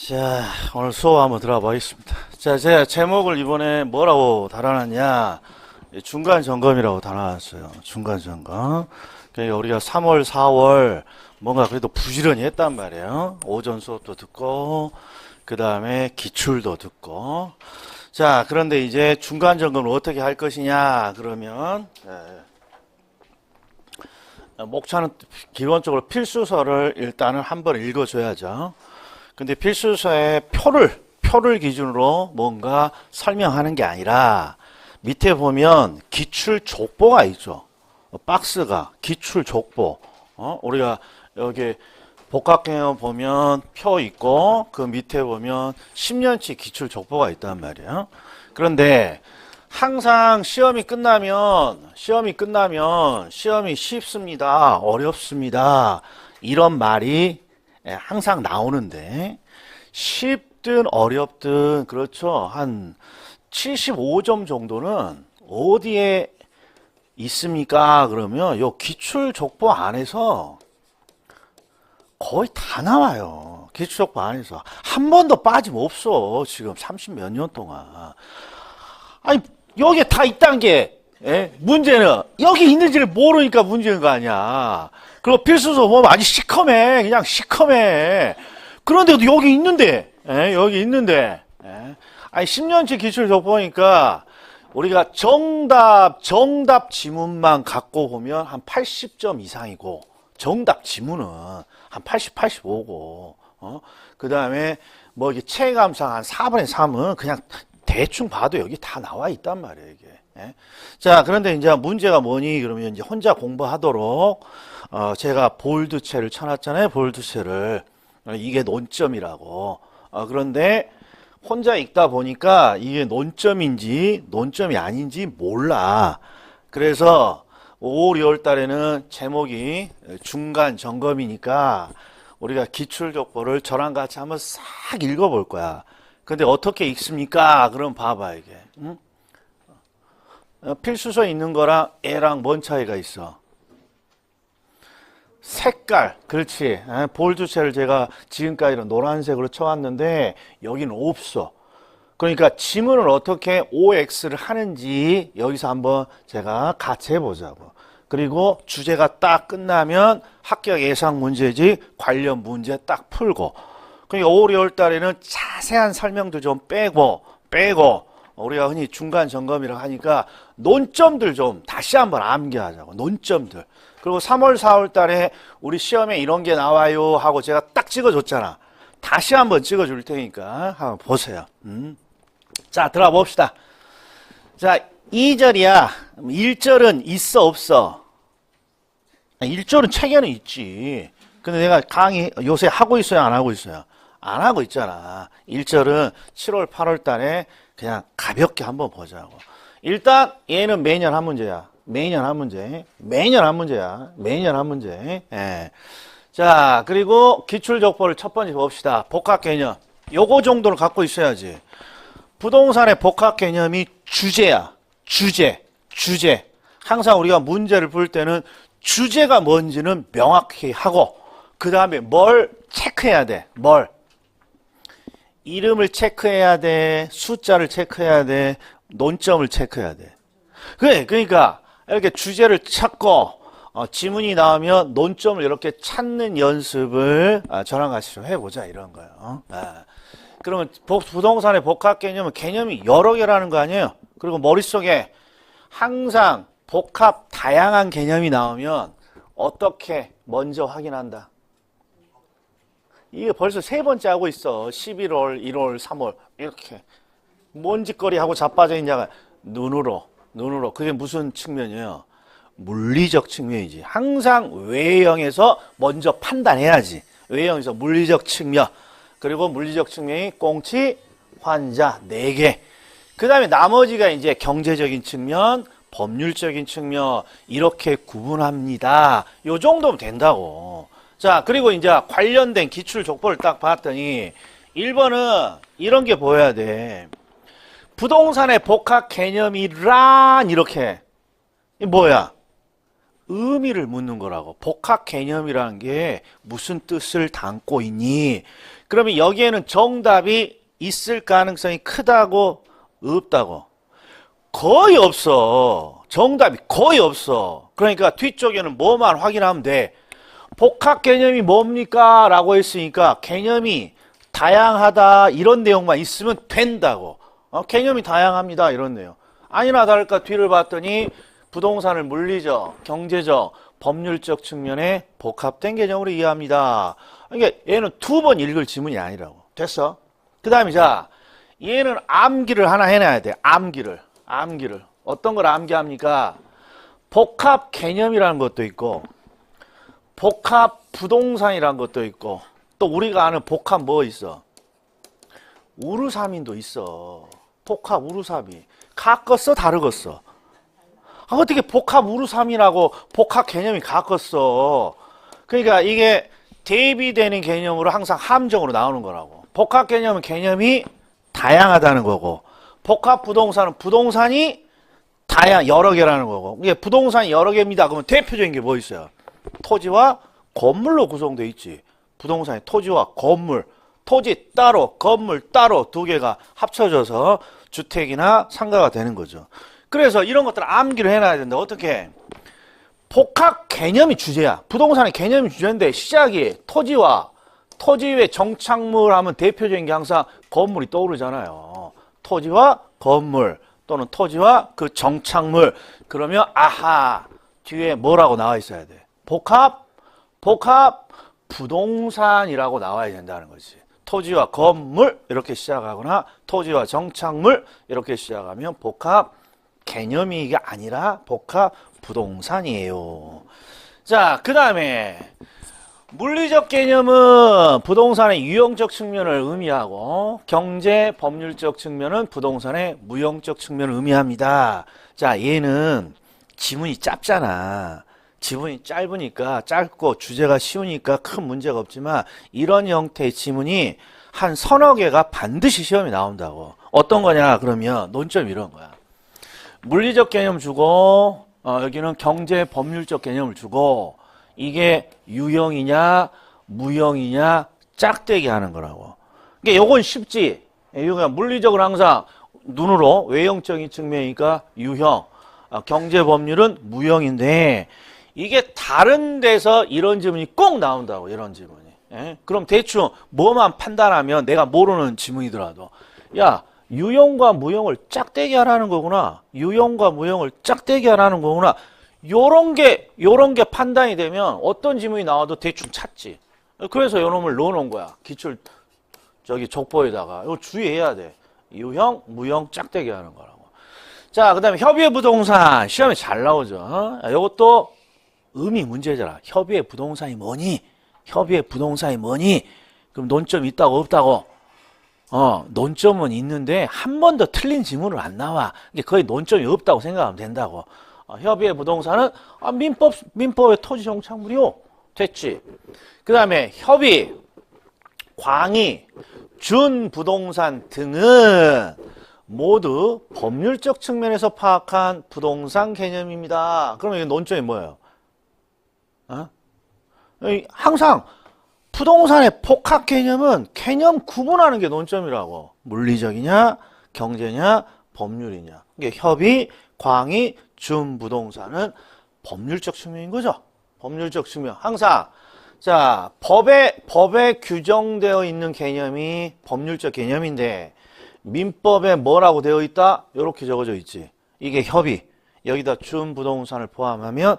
자, 오늘 수업 한번 들어가 보겠습니다. 자, 제가 제목을 이번에 뭐라고 달아놨냐? 중간 점검이라고 달아놨어요. 중간 점검. 그러니까 우리가 3월, 4월 뭔가 그래도 부지런히 했단 말이에요. 오전 수업도 듣고, 그 다음에 기출도 듣고. 자, 그런데 이제 중간 점검을 어떻게 할 것이냐? 그러면, 목차는 기본적으로 필수서를 일단은 한번 읽어줘야죠. 근데 필수서의 표를 기준으로 뭔가 설명하는 게 아니라 밑에 보면 기출 족보가 있죠. 박스가 기출 족보. 우리가 여기 복합개념 보면 표 있고 그 밑에 보면 10년치 기출 족보가 있단 말이에요. 그런데 항상 시험이 끝나면 시험이 쉽습니다, 어렵습니다, 이런 말이 항상 나오는데 쉽든 어렵든 그렇죠. 한 75점 정도는 어디에 있습니까? 그러면 요 기출 족보 안에서 거의 다 나와요. 기출 족보 안에서 한 번도 빠짐없어. 지금 30몇 년 동안. 아니 여기에 다 있다는 게 문제는 여기 있는지를 모르니까 문제인 거 아니야. 그리고 필수서 보면 아주 시커매. 그냥 시커매. 그런데도 여기 있는데 여기 있는데 아니 10년치 기출 족보니까 우리가 정답 지문만 갖고 보면 한 80점 이상이고 정답 지문은 한 80, 85고 그 다음에 뭐 이게 체감상 한 4분의 3은 그냥 대충 봐도 여기 다 나와 있단 말이에요, 이게. 자, 그런데 이제 문제가 뭐니? 그러면 이제 혼자 공부하도록, 제가 볼드체를 쳐놨잖아요, 볼드체를. 이게 논점이라고. 그런데 혼자 읽다 보니까 이게 논점인지 논점이 아닌지 몰라. 그래서 5, 6월 달에는 제목이 중간 점검이니까 우리가 기출족보를 저랑 같이 한번 싹 읽어볼 거야. 근데 어떻게 읽습니까? 그럼 봐봐, 이게. 응? 필수서에 있는 거랑 얘랑 뭔 차이가 있어? 색깔. 그렇지. 볼드체를 제가 지금까지는 노란색으로 쳐왔는데 여기는 없어. 그러니까 지문을 어떻게 OX를 하는지 여기서 한번 제가 같이 해보자고. 그리고 주제가 딱 끝나면 합격 예상 문제지 관련 문제 딱 풀고. 그러니까 5, 6월 달에는 자세한 설명도 좀 빼고 우리가 흔히 중간 점검이라고 하니까 논점들 좀 다시 한번 암기하자고. 논점들. 그리고 3월, 4월 달에 우리 시험에 이런 게 나와요 하고 제가 딱 찍어줬잖아. 다시 한번 찍어줄 테니까 한번 보세요. 자, 들어가 봅시다. 자, 2절이야. 1절은 있어 없어? 1절은 책에는 있지. 근데 내가 강의 요새 하고 있어요, 안 하고 있어요? 안 하고 있잖아. 1절은 7월, 8월 달에 그냥 가볍게 한번 보자고. 일단 얘는 매년 한 문제야. 매년 한 문제. 예. 자, 그리고 기출족보를 첫 번째 봅시다. 복합개념. 요거 정도를 갖고 있어야지. 부동산의 복합개념이 주제야. 주제. 항상 우리가 문제를 풀 때는 주제가 뭔지는 명확히 하고 그 다음에 뭘 체크해야 돼. 이름을 체크해야 돼. 숫자를 체크해야 돼. 논점을 체크해야 돼. 그러니까 이렇게 주제를 찾고 지문이 나오면 논점을 이렇게 찾는 연습을 저랑 같이 좀 해보자 이런 거예요. 그러면 부동산의 복합 개념은 개념이 여러 개라는 거 아니에요. 그리고 머릿속에 항상 복합 다양한 개념이 나오면 어떻게 먼저 확인한다. 이게 벌써 세 번째 하고 있어. 11월, 1월, 3월 이렇게 뭔 짓거리 하고 자빠져 있냐가 눈으로. 그게 무슨 측면이에요? 물리적 측면이지. 항상 외형에서 먼저 판단해야지. 외형에서 물리적 측면. 그리고 물리적 측면이 꽁치, 환자 4개. 그 다음에 나머지가 이제 경제적인 측면, 법률적인 측면 이렇게 구분합니다. 요 정도면 된다고. 자, 그리고 이제 관련된 기출 족보를 딱 봤더니 1번은 이런 게 보여야 돼. 부동산의 복합 개념이란 이렇게. 이 뭐야? 의미를 묻는 거라고. 복합 개념이라는 게 무슨 뜻을 담고 있니? 그러면 여기에는 정답이 있을 가능성이 크다고, 없다고? 거의 없어. 정답이 거의 없어. 그러니까 뒤쪽에는 뭐만 확인하면 돼. 복합 개념이 뭡니까? 라고 했으니까 개념이 다양하다 이런 내용만 있으면 된다고. 개념이 다양합니다 이런 내용. 아니나 다를까 뒤를 봤더니 부동산을 물리적, 경제적, 법률적 측면에 복합된 개념으로 이해합니다. 그러니까 얘는 두 번 읽을 지문이 아니라고. 됐어? 그 다음에 자, 얘는 암기를 하나 해놔야 돼. 암기를. 어떤 걸 암기합니까? 복합 개념이라는 것도 있고 복합 부동산이라는 것도 있고 또 우리가 아는 복합 뭐 있어? 우루사민도 있어. 복합 우루사민. 같겠어? 다르겠어? 어떻게 복합 우루사민하고 복합 개념이 같겠어? 그러니까 이게 대비되는 개념으로 항상 함정으로 나오는 거라고. 복합 개념은 개념이 다양하다는 거고 복합 부동산은 부동산이 여러 개라는 거고. 이게 부동산이 여러 개입니다. 그러면 대표적인 게 뭐 있어요? 토지와 건물로 구성되어 있지. 부동산이 토지와 건물, 토지 따로, 건물 따로 두 개가 합쳐져서 주택이나 상가가 되는 거죠. 그래서 이런 것들을 암기를 해놔야 된다. 어떻게? 복합 개념이 주제야. 부동산의 개념이 주제인데 시작이 토지 외 정착물 하면 대표적인 게 항상 건물이 떠오르잖아요. 토지와 건물 또는 토지와 그 정착물. 그러면 아하 뒤에 뭐라고 나와 있어야 돼? 복합 부동산이라고 나와야 된다는 거지. 토지와 건물 이렇게 시작하거나 토지와 정착물 이렇게 시작하면 복합 개념이가 아니라 복합 부동산이에요. 자, 그 다음에 물리적 개념은 부동산의 유형적 측면을 의미하고 경제 법률적 측면은 부동산의 무형적 측면을 의미합니다. 자, 얘는 지문이 짧잖아. 지문이 짧으니까 짧고 주제가 쉬우니까 큰 문제가 없지만 이런 형태의 지문이 한 서너 개가 반드시 시험에 나온다고. 어떤 거냐 그러면 논점 이런 거야. 물리적 개념 주고 여기는 경제 법률적 개념을 주고 이게 유형이냐 무형이냐 짝대기 하는 거라고. 그러니까 요건 쉽지. 이거 물리적으로 항상 눈으로 외형적인 측면이니까 유형, 경제 법률은 무형인데 이게 다른 데서 이런 지문이 꼭 나온다고. 이런 지문이. 예? 그럼 대충 뭐만 판단하면 내가 모르는 지문이더라도 야 유형과 무형을 짝대기 하라는 거구나. 유형과 무형을 짝대기 하라는 거구나. 요런 게 판단이 되면 어떤 지문이 나와도 대충 찾지. 그래서 요놈을 넣어놓은 거야. 기출 족보에다가. 이거 주의해야 돼. 유형, 무형 짝대기 하는 거라고. 자, 그 다음에 협의의 부동산. 시험에 잘 나오죠. 요것도 의미 문제잖아. 협의의 부동산이 뭐니? 협의의 부동산이 뭐니? 그럼 논점이 있다고 없다고? 논점은 있는데 한 번도 틀린 지문은 안 나와. 이게 거의 논점이 없다고 생각하면 된다고. 협의의 부동산은 민법의 토지 정착물이요. 됐지. 그 다음에 협의, 광의, 준부동산 등은 모두 법률적 측면에서 파악한 부동산 개념입니다. 그러면 이 논점이 뭐예요? 항상 부동산의 복합 개념은 개념 구분하는 게 논점이라고. 물리적이냐, 경제냐, 법률이냐. 이게 협의, 광의, 준부동산은 법률적 측면인 거죠. 법률적 측면. 항상 자 법에 규정되어 있는 개념이 법률적 개념인데 민법에 뭐라고 되어 있다? 이렇게 적어져 있지. 이게 협의. 여기다 준부동산을 포함하면